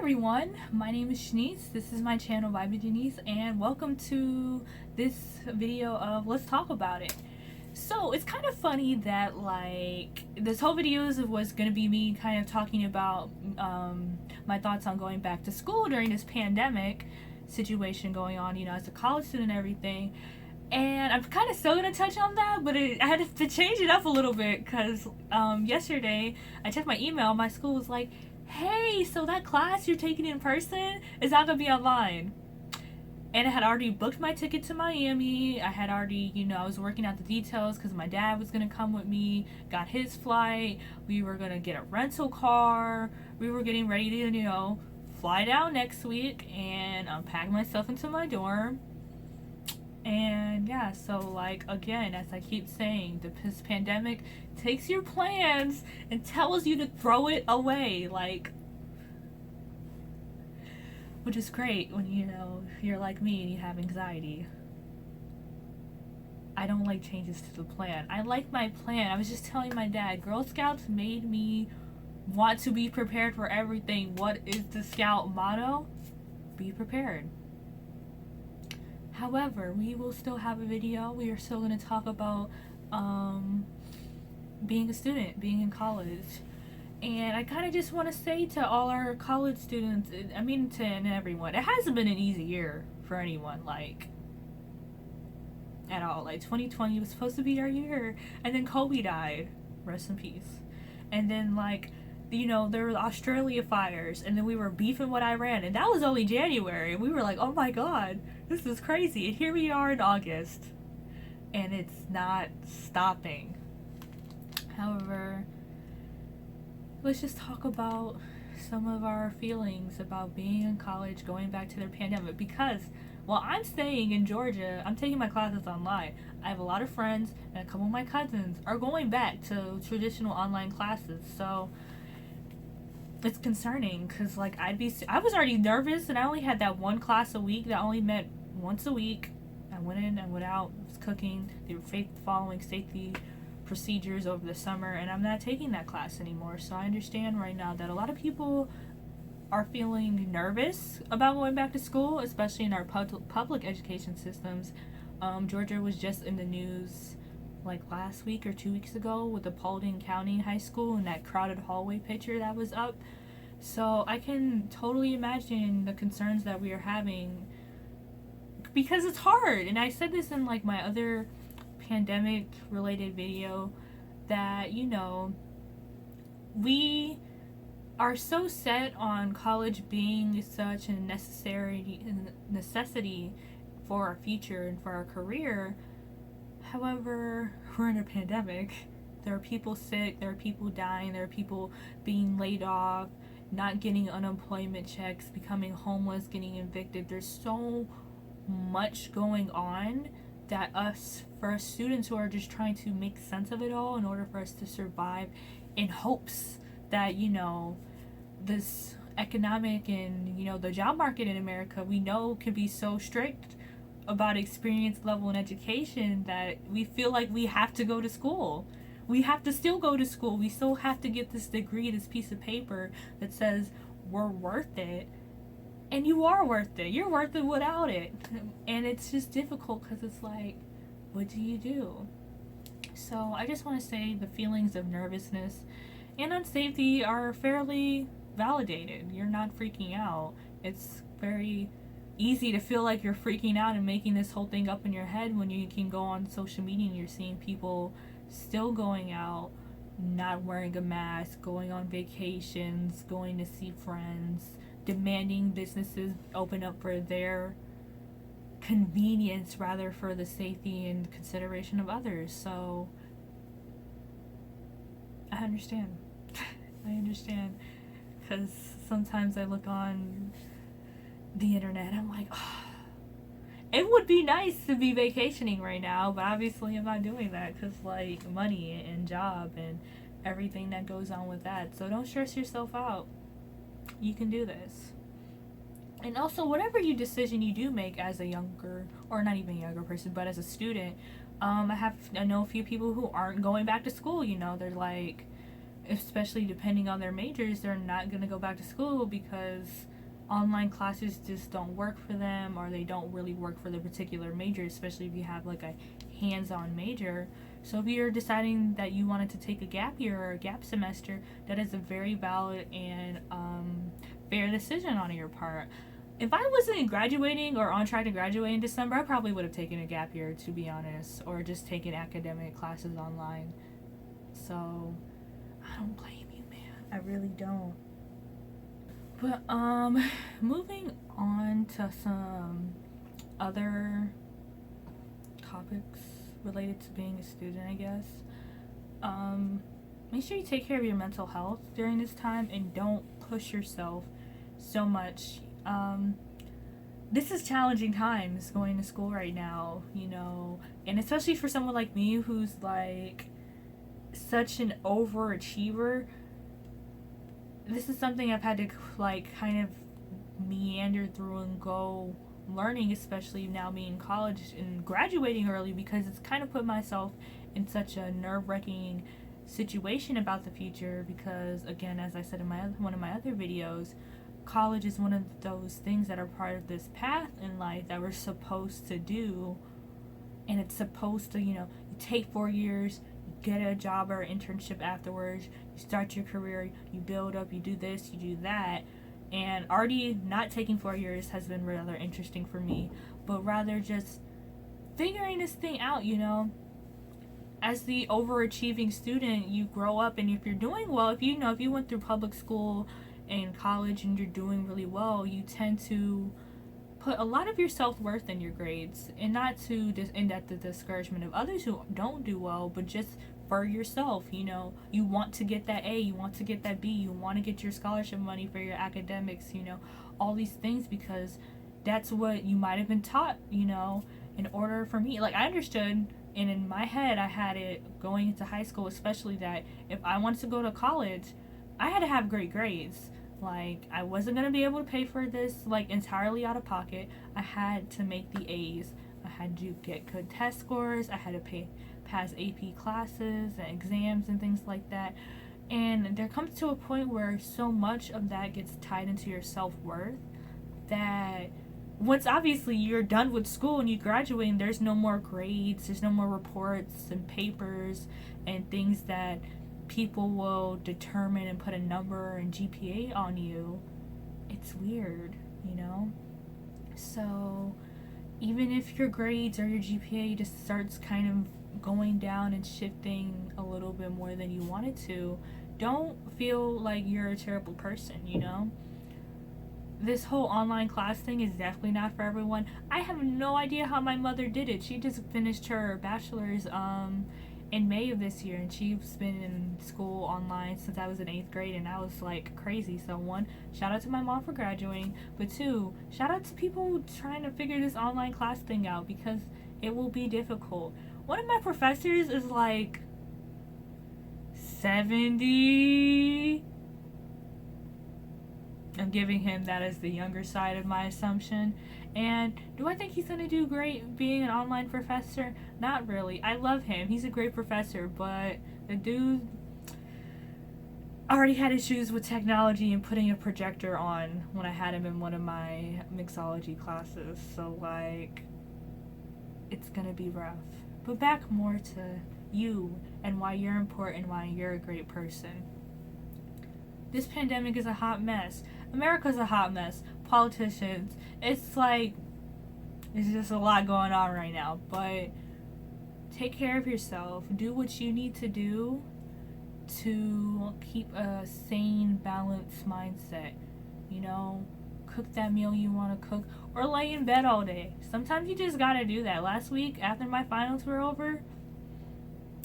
everyone, my name is Shanice. This is my channel Vibe with Janice, and welcome to this video of Let's Talk About It. So it's kind of funny that this whole video was gonna be me kind of talking about my thoughts on going back to school during this pandemic situation going on, as a college student and everything. And I'm kind of still gonna touch on that, but I had to change it up a little bit because yesterday I checked my email. My school was like, hey, so that class you're taking in person is not gonna be online. And I had already booked my ticket to Miami. I had already, I was working out the details because my dad was gonna come with me, got his flight. We were gonna get a rental car. We were getting ready to, fly down next week and unpack myself into my dorm. And yeah, so again, as I keep saying, this pandemic takes your plans and tells you to throw it away, which is great when you're like me and you have anxiety. I don't like changes to the plan. I like my plan. I was just telling my dad, Girl Scouts made me want to be prepared for everything. What is the Scout motto? Be prepared. However, we will still have a video. We are still going to talk about being a student, being in college. And I kind of just want to say to all our college students, to everyone, it hasn't been an easy year for anyone, at all. 2020 was supposed to be our year, and then Kobe died. Rest in peace. And then, there were Australia fires, and then we were beefing with Iran, and that was only January. We were like, oh my god, this is crazy. And here we are in August, and it's not stopping. However, let's just talk about some of our feelings about being in college, going back to their pandemic, because while I'm staying in Georgia, I'm taking my classes online. I have a lot of friends, and a couple of my cousins are going back to traditional online classes, so it's concerning because I was already nervous, and I only had that one class a week that only met once a week. I went in, I went out, was cooking. They were following safety procedures over the summer, and I'm not taking that class anymore. So I understand right now that a lot of people are feeling nervous about going back to school, especially in our public education systems. Georgia was just in the news last week or 2 weeks ago with the Paulding County High School and that crowded hallway picture that was up. So I can totally imagine the concerns that we are having because it's hard. And I said this in my other pandemic related video that we are so set on college being such a necessity for our future and for our career. However, we're in a pandemic. There are people sick, there are people dying, there are people being laid off, not getting unemployment checks, becoming homeless, getting evicted. There's so much going on that for us students who are just trying to make sense of it all in order for us to survive, in hopes that, this economic and, the job market in America, we know can be so strict about experience level and education that we feel like we have to go to school. We have to still go to school. We still have to get this degree, this piece of paper that says we're worth it. And you are worth it. You're worth it without it. And it's just difficult because it's what do you do? So I just want to say the feelings of nervousness and unsafety are fairly validated. You're not freaking out. It's very easy to feel like you're freaking out and making this whole thing up in your head when you can go on social media and you're seeing people still going out, not wearing a mask, going on vacations, going to see friends, demanding businesses open up for their convenience rather for the safety and consideration of others. So I understand. I understand, because sometimes I look on the internet, I'm like, oh, it would be nice to be vacationing right now, but obviously I'm not doing that because money and job and everything that goes on with that. So don't stress yourself out. You can do this. And also, whatever decision you do make as a younger, or not even younger person, but as a student, I know a few people who aren't going back to school. They're especially depending on their majors, they're not going to go back to school because online classes just don't work for them, or they don't really work for the particular major, especially if you have like a hands-on major. So if you're deciding that you wanted to take a gap year or a gap semester, that is a very valid and fair decision on your part. If I wasn't graduating or on track to graduate in December, I probably would have taken a gap year, to be honest, or just taken academic classes online. So I don't blame you, man. I really don't. But moving on to some other topics related to being a student, I guess. Make sure you take care of your mental health during this time and don't push yourself so much. This is challenging times going to school right now, you know, and especially for someone like me who's like such an overachiever. This is something I've had to like kind of meander through and go learning, especially now being in college and graduating early, because it's kind of put myself in such a nerve-wracking situation about the future. Because again, as I said in one of my other videos, college is one of those things that are part of this path in life that we're supposed to do, and it's supposed to, you know, you take 4 years, you get a job or internship afterwards, you start your career, you build up, you do this, you do that. And already not taking 4 years has been rather interesting for me, but rather just figuring this thing out, you know. As the overachieving student, you grow up, and if you're doing well, if you went through public school and college and you're doing really well, you tend to put a lot of your self-worth in your grades, and not to just end at the discouragement of others who don't do well, but just for yourself. You know, you want to get that A, you want to get that B, you want to get your scholarship money for your academics, you know, all these things, because that's what you might have been taught, you know. In order for me, like, I understood, and in my head I had it going into high school especially, that if I wanted to go to college, I had to have great grades. Like, I wasn't going to be able to pay for this, like, entirely out of pocket. I had to make the A's. I had to get good test scores. I had to pass AP classes and exams and things like that. And there comes to a point where so much of that gets tied into your self-worth that once obviously you're done with school and you graduate and there's no more grades, there's no more reports and papers and things that people will determine and put a number and GPA on you, it's weird, you know? So even if your grades or your GPA just starts kind of going down and shifting a little bit more than you wanted to, don't feel like you're a terrible person, you know? This whole online class thing is definitely not for everyone. I have no idea how my mother did it. She just finished her bachelor's in May of this year, and she's been in school online since I was in 8th grade, and I was like crazy. So one, shout out to my mom for graduating, but two, shout out to people trying to figure this online class thing out, because it will be difficult. One of my professors is like 70. I'm giving him that as the younger side of my assumption. And do I think he's going to do great being an online professor? Not really. I love him. He's a great professor, but the dude already had issues with technology and putting a projector on when I had him in one of my mixology classes. So, like, it's going to be rough. But back more to you and why you're important, why you're a great person. This pandemic is a hot mess. America's a hot mess. Politicians. It's like, there's just a lot going on right now. But take care of yourself. Do what you need to do to keep a sane, balanced mindset. You know, cook that meal you want to cook, or lay in bed all day. Sometimes you just gotta do that. Last week, after my finals were over,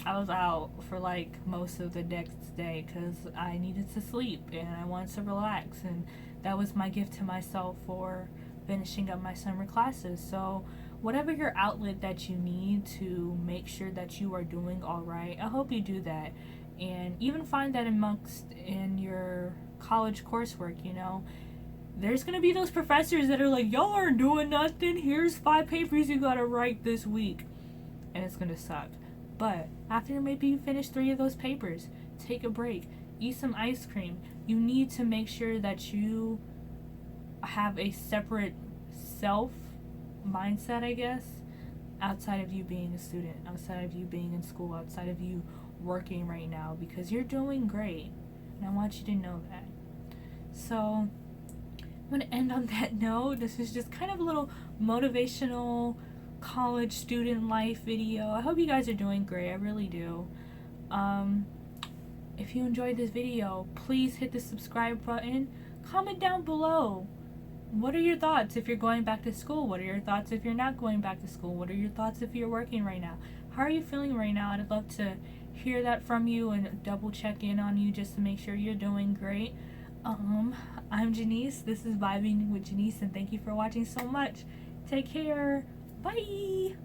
I was out for like most of the next day because I needed to sleep and I wanted to relax, and that was my gift to myself for finishing up my summer classes. So whatever your outlet that you need to make sure that you are doing all right, I hope you do that. And even find that amongst in your college coursework, you know. There's gonna be those professors that are like, y'all aren't doing nothing, here's 5 papers you gotta write this week, and it's gonna suck. But after maybe you finish 3 of those papers, take a break, eat some ice cream. You need to make sure that you have a separate self mindset, I guess, outside of you being a student, outside of you being in school, outside of you working right now, because you're doing great. And I want you to know that. So I'm going to end on that note. This is just kind of a little motivational college student life video. I hope you guys are doing great. I really do. If you enjoyed this video, please hit the subscribe button. Comment down below. What are your thoughts if you're going back to school? What are your thoughts if you're not going back to school? What are your thoughts if you're working right now? How are you feeling right now? I'd love to hear that from you and double check in on you just to make sure you're doing great. I'm Janice. This is Vibing with Janice, and thank you for watching so much. Take care. Bye.